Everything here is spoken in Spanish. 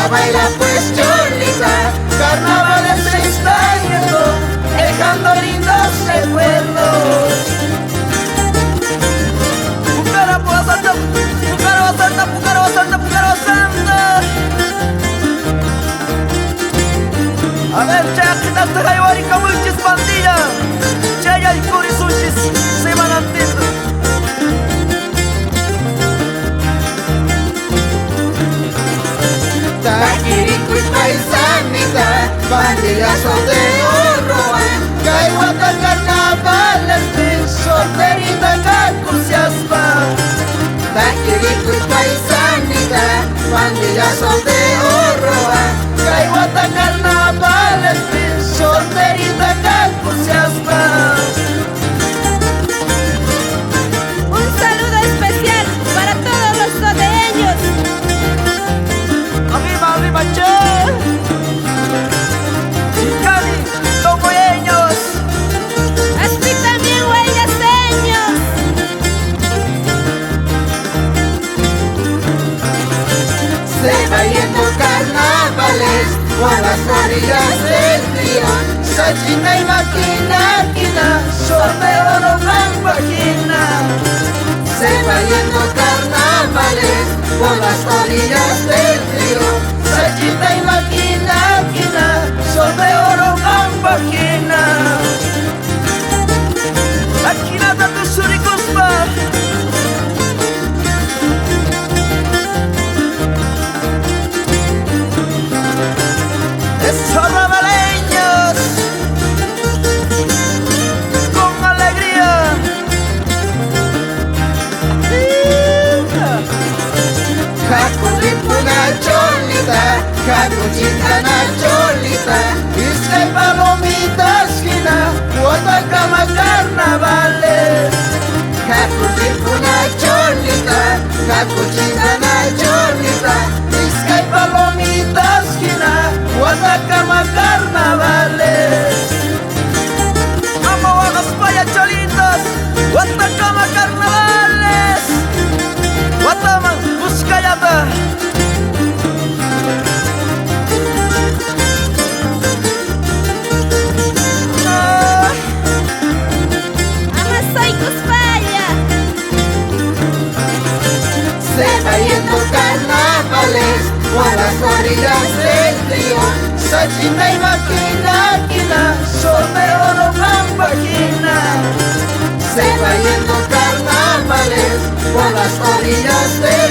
baila pues Cholita, carnavales se está yendo, dejando lindos recuerdos. Pucara Santa, Pucara Santa, Pucara Santa, Pucara Santa. A ver, chaquitas de Jaiwarica, muchis pandilla, chaya y curisuchis, se van antiendo. Taquirico y paisanita, bandillazo de Orroa, Caiguata carnavales, solterita cacuciaspa. Taquirico y paisanita, bandillazo de Orroa, Caiguata carnavales, solterita cacuciaspa. Un saludo especial para todos los sodeños. Arriba, che. Chicani, tomoyeños. Así también huellaseños. Se va yendo carnavales por las orillas del río. Sachina y maquina, quina, sorteo no campagina. Se va yendo carnavales por las orillas del río. Sachita y maquina, quina, sorteo no campagina. Aquí nada tu suricuspa. Esos rabaleños con alegría. Jacudipuna Cholita, Jacuchitana Cholita, Isca y palomitas quina, Guatacama carnavales. Jacudipuna Cholita, Jacuchitana Cholita, Isca y palomitas quina, Guatacama carnavales. Vamos a los payacholitos, Guatacama carnavales. Guataman, Buscayata. Amasai Cuspaya. Se va yendo carnavales por las orillas del río. Sachina y maquina, quina, sorteo no campagina. Se va yendo carnavales por las orillas del